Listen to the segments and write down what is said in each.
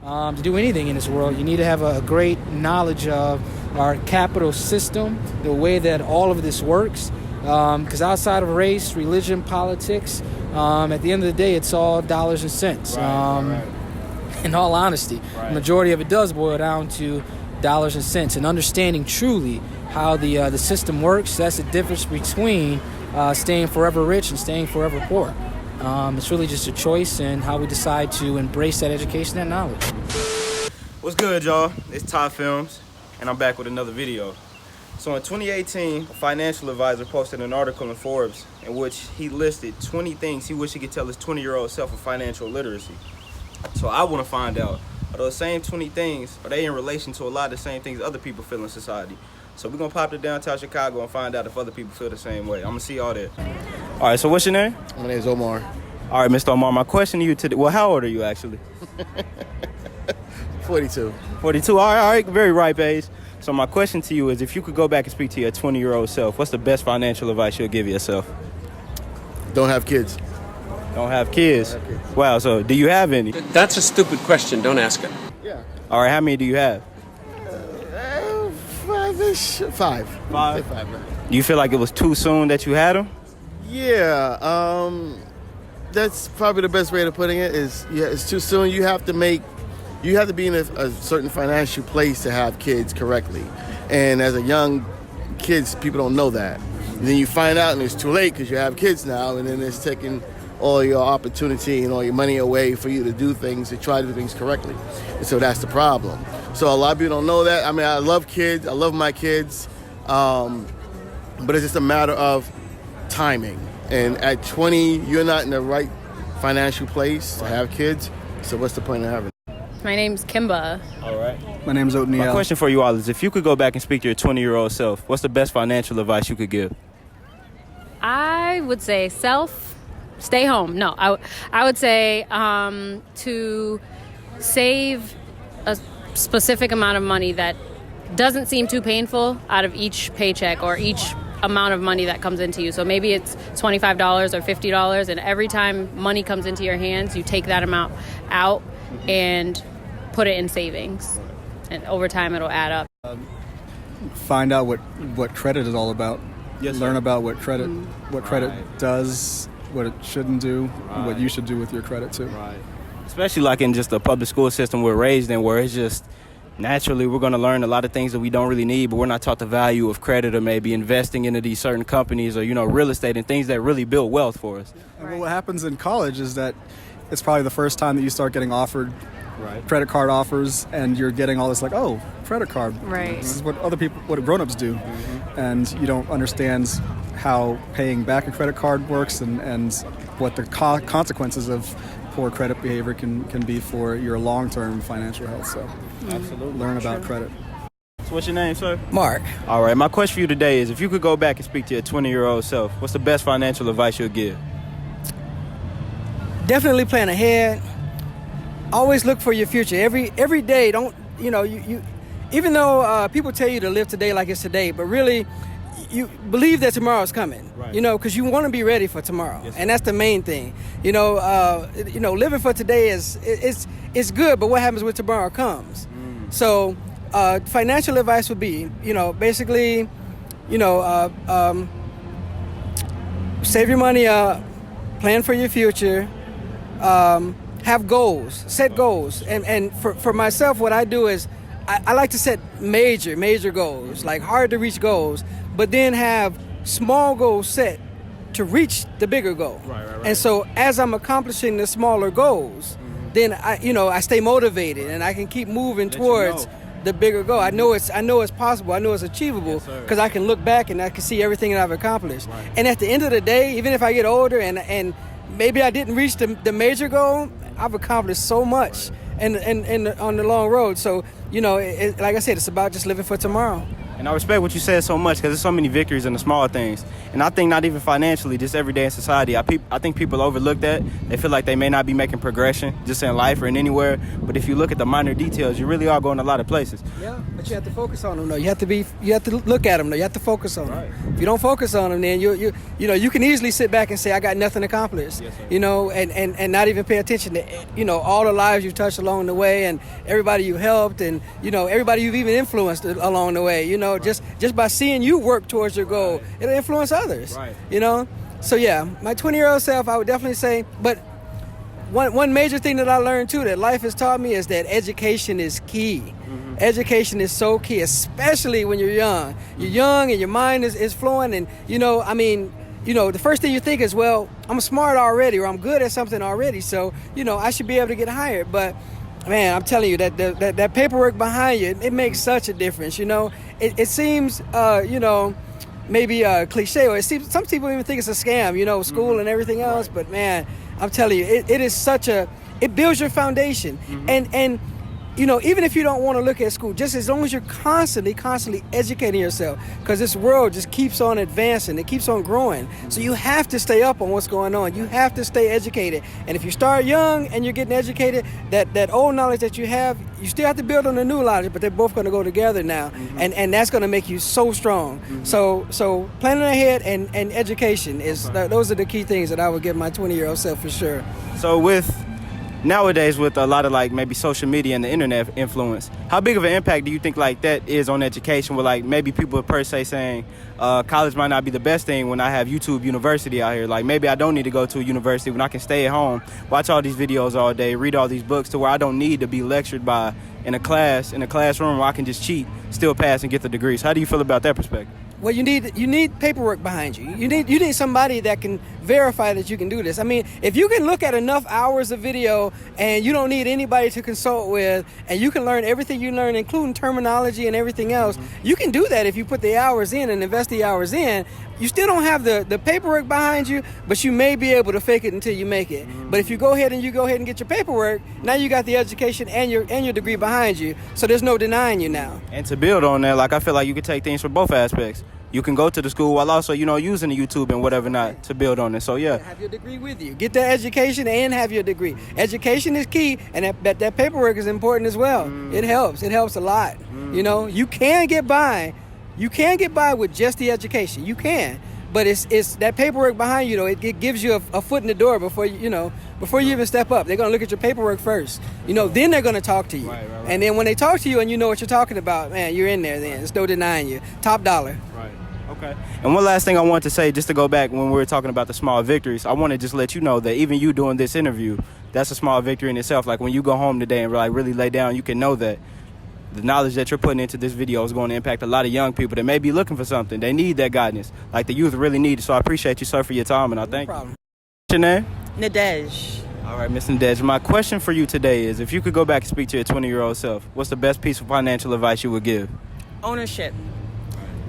to do anything in this world, you need to have a great knowledge of our capital system, the way that all of this works. Because outside of race, religion, politics, at the end of the day, it's all dollars and cents. Right. In all honesty, the majority of it does boil down to dollars and cents, and understanding truly how the system works. That's the difference between staying forever rich and staying forever poor. It's really just a choice and how we decide to embrace that education and knowledge. What's good, y'all? It's Todd Films, and I'm back with another video. So in 2018, a financial advisor posted an article in Forbes in which he listed 20 things he wished he could tell his 20-year-old self of financial literacy. So I want to find out, are those same 20 things, are they in relation to a lot of the same things other people feel in society? So we're going to pop to downtown Chicago and find out if other people feel the same way. I'm going to see y'all there. All right, so what's your name? My name is Omar. All right, Mr. Omar, my question to you today, well, how old are you actually? 42. 42, all right, very ripe age. So my question to you is, if you could go back and speak to your 20-year-old self, what's the best financial advice you'll give yourself? Don't have kids. Don't have kids? Wow, so do you have any? That's a stupid question. Don't ask it. Yeah. All right, how many do you have? Five-ish. Five. Five? Five, right. Do you feel like it was too soon that you had them? Yeah, that's probably the best way of putting it is, yeah, it's too soon. You have to be in a certain financial place to have kids correctly. And as a young kids, people don't know that. And then you find out and it's too late because you have kids now, and then it's taking all your opportunity and all your money away for you to do things, to try to do things correctly. And so that's the problem. So a lot of people don't know that. I mean, I love kids. I love my kids. But it's just a matter of timing. And at 20, you're not in the right financial place to have kids. So what's the point of having them? My name's Kimba. All right. My name's Oatmeal. My question for you all is, if you could go back and speak to your 20-year-old self, what's the best financial advice you could give? I would say stay home. No, I would say to save a specific amount of money that doesn't seem too painful out of each paycheck or each amount of money that comes into you. So maybe it's $25 or $50, and every time money comes into your hands, you take that amount out and put it in savings. And over time, it'll add up. Find out what credit is all about. Yes, Learn sir. about what credit Right. does, what it shouldn't do, Right. what you should do with your credit too. Right. Especially like in just the public school system we're raised in, where it's just naturally we're going to learn a lot of things that we don't really need, but we're not taught the value of credit or maybe investing into these certain companies or, real estate and things that really build wealth for us. And what happens in college is that it's probably the first time that you start getting offered Right. credit card offers, and you're getting all this like, oh, credit card. Right. This is what grown-ups do. And you don't understand how paying back a credit card works and what the consequences of poor credit behavior can be for your long-term financial health. So Absolutely. learn about credit. So what's your name, sir? Mark. All right, my question for you today is, if you could go back and speak to your 20-year-old self, what's the best financial advice you'll give? Definitely plan ahead. Always look for your future. Every day, don't, you even though people tell you to live today like it's today, but really you believe that tomorrow's coming, Right. because you want to be ready for tomorrow. Yes, and that's the main thing. Living for today is good, but what happens when tomorrow comes? So financial advice would be, basically, save your money up, plan for your future, have goals, set goals. And for myself, what I do is I like to set major goals, like hard to reach goals, but then have small goals set to reach the bigger goal. Right. And so as I'm accomplishing the smaller goals, then I stay motivated and I can keep moving towards the bigger goal. I know it's possible. I know it's achievable because I can look back and I can see everything that I've accomplished. Right. And at the end of the day, even if I get older and maybe I didn't reach the major goal, I've accomplished so much and on the long road. So, like I said, it's about just living for tomorrow. And I respect what you said so much because there's so many victories in the small things. And I think not even financially, just every day in society. I think people overlook that. They feel like they may not be making progression just in life or in anywhere. But if you look at the minor details, you really are going a lot of places. Yeah, but you have to focus on them though. You have to look at them though. You have to focus on them. If you don't focus on them, then you can easily sit back and say I got nothing accomplished. Yes, and not even pay attention to all the lives you've touched along the way and everybody you helped and everybody you've even influenced along the way. Just by seeing you work towards your goal, it'll influence others. Right. So yeah, my 20-year-old self, I would definitely say. But one major thing that I learned too that life has taught me is that education is key. Mm-hmm. Education is so key, especially when you're young. You're young and your mind is flowing, and the first thing you think is, well, I'm smart already, or I'm good at something already, so I should be able to get hired. But man, I'm telling you that paperwork behind you, it makes such a difference. It seems maybe cliche, or it seems some people even think it's a scam. School and everything else. But man, I'm telling you, it is it builds your foundation. And even if you don't want to look at school, just as long as you're constantly educating yourself, because this world just keeps on advancing, it keeps on growing. So you have to stay up on what's going on. You have to stay educated. And if you start young and you're getting educated, that old knowledge that you have, you still have to build on the new knowledge, but they're both going to go together now. And that's going to make you so strong. So planning ahead and education those are the key things that I would give my 20-year-old self for sure. So nowadays, with a lot of maybe social media and the internet influence, how big of an impact do you think that is on education? With maybe people per se saying college might not be the best thing when I have YouTube University out here. Maybe I don't need to go to a university when I can stay at home, watch all these videos all day, read all these books, to where I don't need to be lectured by in a classroom where I can just cheat, still pass, and get the degrees. How do you feel about that perspective? Well, you need paperwork behind you. You need somebody that can verify that you can do this. I mean, if you can look at enough hours of video and you don't need anybody to consult with, and you can learn everything you learn, including terminology and everything else, you can do that if you put the hours in and invest the hours in. You still don't have the paperwork behind you, but you may be able to fake it until you make it. But if you go ahead and get your paperwork, now you got the education and your degree behind you, so there's no denying you now. And to build on that, I feel like you could take things from both aspects. You can go to the school while also, using the YouTube and whatever not to build on it. So yeah. Have your degree with you. Get that education and have your degree. Education is key, and that paperwork is important as well. It helps. It helps a lot. You can get by. You can get by with just the education. You can. But it's that paperwork behind you, though. It gives you a foot in the door before you even step up. They're going to look at your paperwork first. Then they're going to talk to you. Right. And then when they talk to you and you know what you're talking about, man, you're in there then. There's no denying you. Top dollar. Right. Okay. And one last thing I want to say, just to go back when we were talking about the small victories, I want to just let you know that even you doing this interview, that's a small victory in itself. When you go home today and really lay down, you can know that the knowledge that you're putting into this video is going to impact a lot of young people that may be looking for something. They need that guidance, the youth really need it. So I appreciate you, sir, for your time, and I thank you. No problem. What's your name? Nadej. All right, Miss Nadej. My question for you today is, if you could go back and speak to your 20-year-old self, what's the best piece of financial advice you would give? Ownership.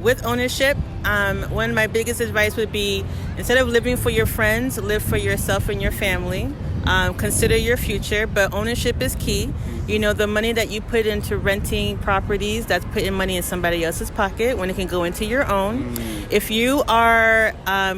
With ownership, one of my biggest advice would be, instead of living for your friends, live for yourself and your family. Consider your future, but ownership is key. The money that you put into renting properties, that's putting money in somebody else's pocket when it can go into your own. If you are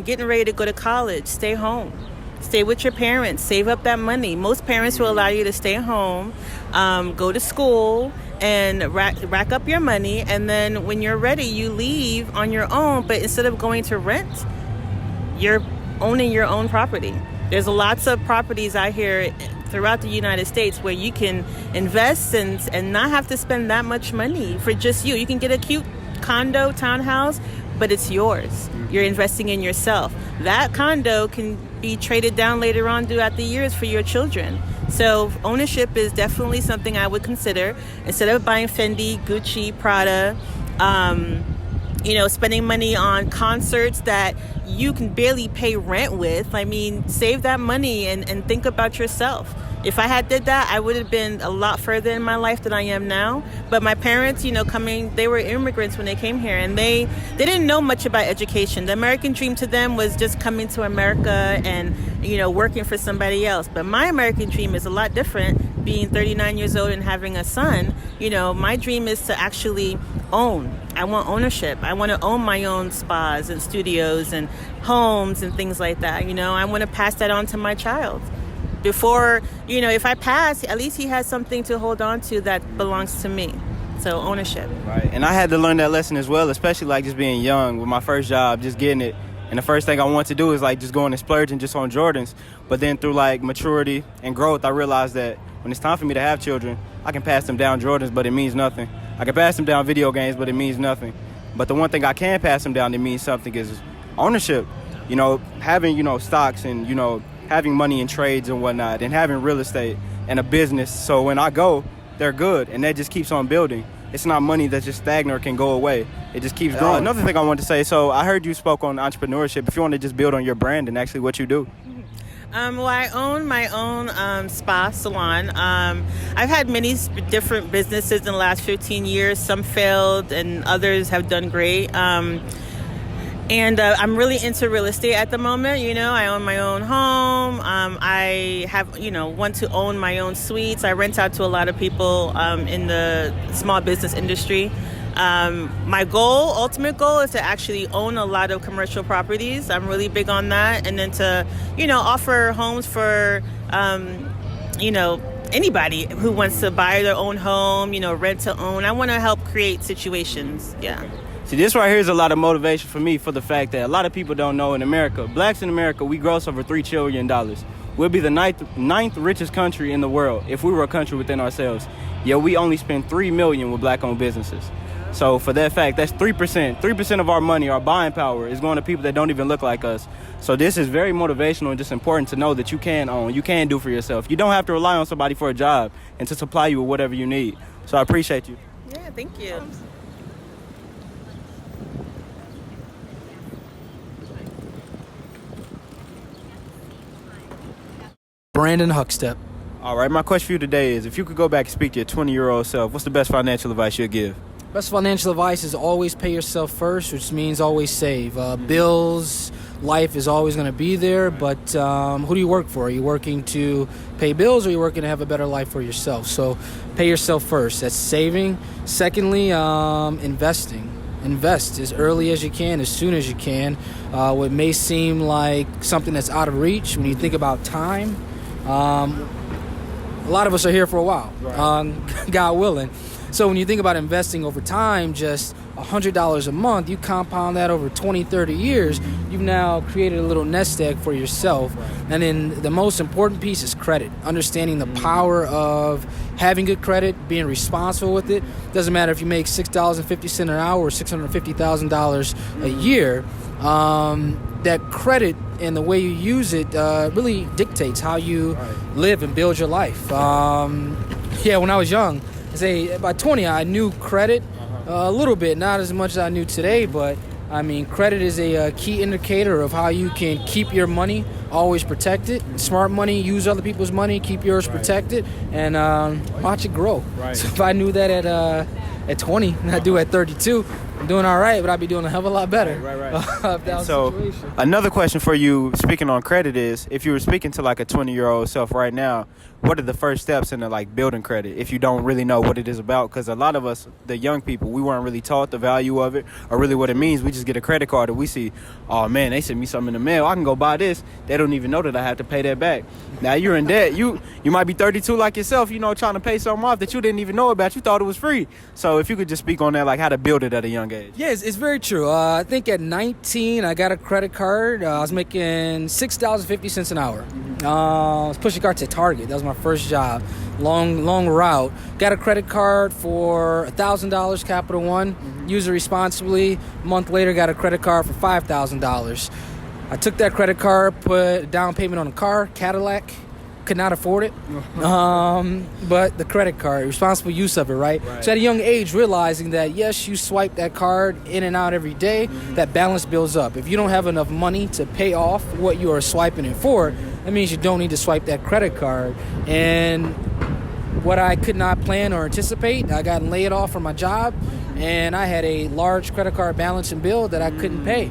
getting ready to go to college, stay home. Stay with your parents. Save up that money. Most parents will allow you to stay home, go to school, and rack up your money. And then when you're ready, you leave on your own. But instead of going to rent, you're owning your own property. There's lots of properties out here throughout the United States where you can invest and not have to spend that much money for just you. You can get a cute condo, townhouse, but it's yours. You're investing in yourself. That condo can be traded down later on throughout the years for your children. So ownership is definitely something I would consider. Instead of buying Fendi, Gucci, Prada, spending money on concerts that you can barely pay rent with. Save that money and think about yourself. If I had did that, I would have been a lot further in my life than I am now. But my parents, they were immigrants when they came here, and they didn't know much about education. The American dream to them was just coming to America and, working for somebody else. But my American dream is a lot different. being 39 years old and having a son, my dream is to actually own. I want ownership. I want to own my own spas and studios and homes and things like that. I want to pass that on to my child. Before, if I pass, at least he has something to hold on to that belongs to me. So ownership. Right. And I had to learn that lesson as well, especially like just being young with my first job, just getting it. And the first thing I want to do is like just go and splurge and just on Jordans. But then through like maturity and growth, I realized that when it's time for me to have children, I can pass them down Jordans, but it means nothing. I can pass them down video games, but it means nothing. But the one thing I can pass them down that means something is ownership. Having, stocks and, having money in trades and whatnot, and having real estate and a business. So when I go, they're good, and that just keeps on building. It's not money that's just stagnant or can go away. It just keeps growing. Another thing I wanted to say, so I heard you spoke on entrepreneurship. If you want to just build on your brand and actually what you do. Well, I own my own spa salon. I've had many different businesses in the last 15 years. Some failed and others have done great. And I'm really into real estate at the moment. I own my own home. I have, want to own my own suites. I rent out to a lot of people in the small business industry. My ultimate goal is to actually own a lot of commercial properties. I'm really big on that. And then to, offer homes for, anybody who wants to buy their own home, rent to own. I want to help create situations. Yeah. See, this right here is a lot of motivation for me for the fact that a lot of people don't know in America, blacks in America, we gross over $3 trillion. We'll be the ninth richest country in the world if we were a country within ourselves. Yet we only spend $3 million with black-owned businesses. So for that fact, that's 3%. 3% of our money, our buying power, is going to people that don't even look like us. So this is very motivational and just important to know that you can own, you can do for yourself. You don't have to rely on somebody for a job and to supply you with whatever you need. So I appreciate you. Yeah, thank you. Brandon Huckstep. All right, my question for you today is, if you could go back and speak to your 20-year-old self, what's the best financial advice you'd give? Best financial advice is always pay yourself first, which means always save. Bills, life is always going to be there, but who do you work for? Are you working to pay bills, or are you working to have a better life for yourself? So pay yourself first. That's saving. Secondly, investing. Invest as early as you can, as soon as you can. What may seem like something that's out of reach, when you think about time, a lot of us are here for a while, God willing. So when you think about investing over time, just $100 a month, you compound that over 20, 30 years, you've now created a little nest egg for yourself. And then the most important piece is credit, understanding the power of having good credit, being responsible with it. Doesn't matter if you make $6.50 an hour or $650,000 a year. That credit and the way you use it really dictates how you live and build your life. When I was young, by 20, I knew credit a little bit, not as much as I knew today, but I mean, credit is a key indicator of how you can keep your money always protected. Smart money, use other people's money, keep yours protected, and watch it grow. So if I knew that at 20, and I do at 32, I'm doing all right, but I'd be doing a hell of a lot better. So another question for you, speaking on credit, is if you were speaking to like a 20-year-old self right now, what are the first steps into like building credit if you don't really know what it is about? Because a lot of us, the young people, we weren't really taught the value of it or really what it means. We just get a credit card and we see, oh man, they sent me something in the mail, I can go buy this. They don't even know that I have to pay that back. Now you're in debt. You might be 32 like yourself, trying to pay something off that you didn't even know about. You thought it was free. So if you could just speak on that, like how to build it at a young age. Yeah, it's very true. I think at 19, I got a credit card. I was making $6.50 an hour. I was pushing carts at Target. That was my first job. Long route. Got a credit card for $1,000, Capital One. Use it responsibly. A month later, got a credit card for $5,000. I took that credit card, put a down payment on a car, Cadillac. Could not afford it. But the credit card, responsible use of it, right? So at a young age, realizing that, yes, you swipe that card in and out every day, that balance builds up. If you don't have enough money to pay off what you are swiping it for, that means you don't need to swipe that credit card. And what I could not plan or anticipate, I got laid off from my job, and I had a large credit card balance and bill that I couldn't pay.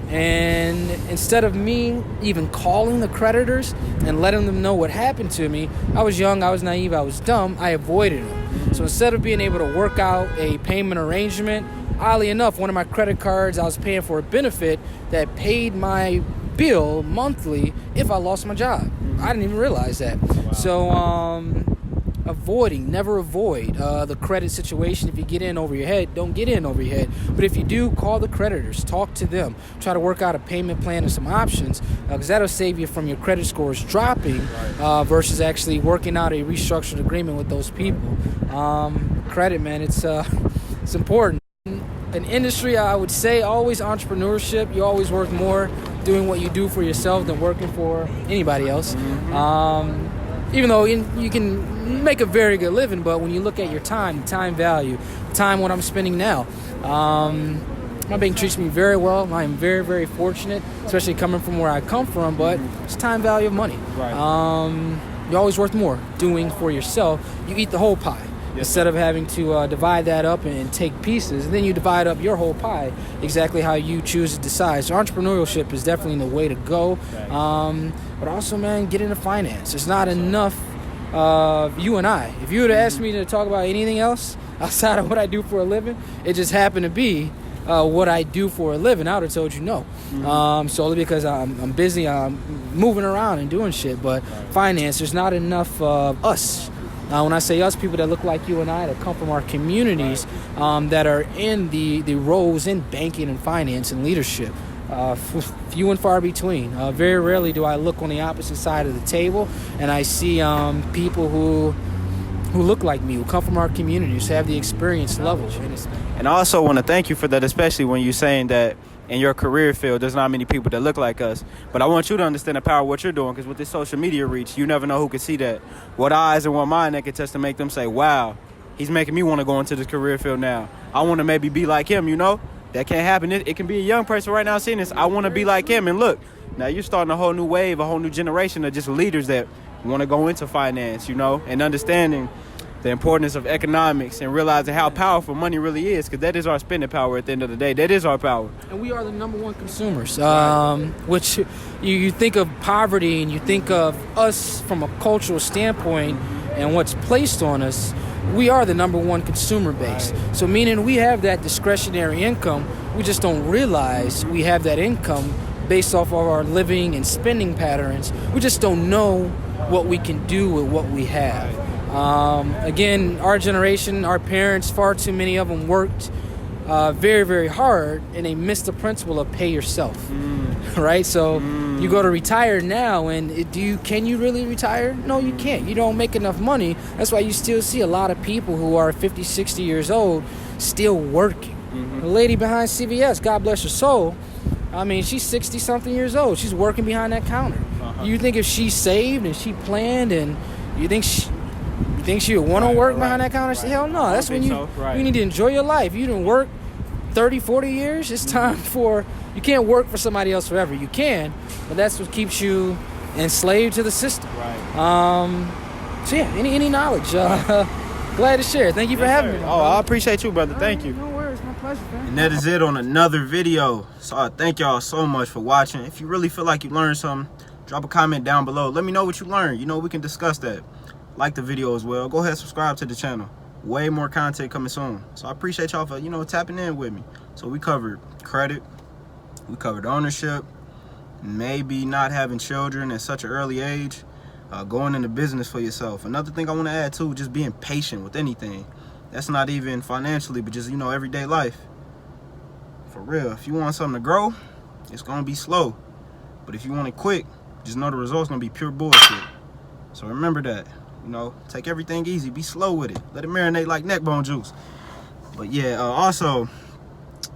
And instead of me even calling the creditors and letting them know what happened to me, I was young, I was naive, I was dumb, I avoided them. So instead of being able to work out a payment arrangement, oddly enough, one of my credit cards, I was paying for a benefit that paid my bill monthly if I lost my job. I didn't even realize that. Wow. So never avoid the credit situation. If you get in over your head, don't get in over your head. But if you do, call the creditors, talk to them, try to work out a payment plan and some options, because that'll save you from your credit scores dropping versus actually working out a restructured agreement with those people. Credit, man, it's important. An industry, I would say, always entrepreneurship. You're always worth more doing what you do for yourself than working for anybody else. Even though you can make a very good living, but when you look at your time, time value, time what I'm spending now, my bank treats me very well. I am very, very fortunate, especially coming from where I come from, but it's time value of money. You're always worth more doing for yourself. You eat the whole pie. Instead of having to divide that up and take pieces, and then you divide up your whole pie exactly how you choose to decide. So entrepreneurship is definitely the way to go. But also, man, get into finance. It's not enough of you and I. If you would have asked me to talk about anything else outside of what I do for a living, it just happened to be what I do for a living, I would have told you no. Solely because I'm busy, I'm moving around and doing shit. But finance, there's not enough of us. When I say us, people that look like you and I, that come from our communities, that are in the roles in banking and finance and leadership, few and far between. Very rarely do I look on the opposite side of the table and I see people who look like me, who come from our communities, have the experience level. And I also want to thank you for that, especially when you're saying that in your career field, there's not many people that look like us. But I want you to understand the power of what you're doing, because with this social media reach, you never know who can see that. What eyes and what mind that can touch to make them say, wow, he's making me want to go into this career field now. I want to maybe be like him, you know? That can't happen. It can be a young person right now seeing this. I want to be like him. And look, now you're starting a whole new wave, a whole new generation of just leaders that want to go into finance, you know, and understanding the importance of economics and realizing how powerful money really is, because that is our spending power at the end of the day. That is our power. And we are the number one consumers, which you think of poverty and you think of us from a cultural standpoint and what's placed on us. We are the number one consumer base. So meaning we have that discretionary income. We just don't realize we have that income based off of our living and spending patterns. We just don't know what we can do with what we have. Again, our generation, our parents, far too many of them worked very, very hard, and they missed the principle of pay yourself, right? So you go to retire now, and can you really retire? No, you can't. You don't make enough money. That's why you still see a lot of people who are 50, 60 years old still working. The lady behind CVS, God bless her soul, I mean, she's 60-something years old. She's working behind that counter. You think if she saved and she planned, and you think she would want to work behind that counter? Hell no. That's when you need to enjoy your life. You didn't work 30, 40 years. It's time for, you can't work for somebody else forever. You can, but that's what keeps you enslaved to the system. So yeah, any knowledge. Glad to share. Thank you for having me. Oh, I appreciate you, brother. Thank you. No worries. My pleasure, man. And that is it on another video. So I thank y'all so much for watching. If you really feel like you learned something, drop a comment down below. Let me know what you learned. You know, we can discuss that. Like the video as well. Go ahead, subscribe to the channel. Way more content coming soon. So I appreciate y'all for, tapping in with me. So we covered credit, we covered ownership, maybe not having children at such an early age, going into business for yourself. Another thing I want to add too, just being patient with anything. That's not even financially, but just everyday life. For real, if you want something to grow, it's gonna be slow. But if you want it quick, just know the result's gonna be pure bullshit. So remember that. Take everything easy. Be slow with it. Let it marinate like neck bone juice. But yeah, also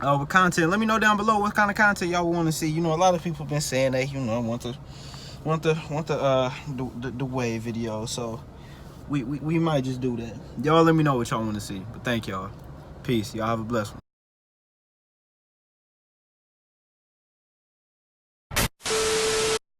with content, let me know down below what kind of content y'all want to see. A lot of people have been saying they, want the wave video. So we might just do that. Y'all let me know what y'all want to see. But thank y'all. Peace. Y'all have a blessed one.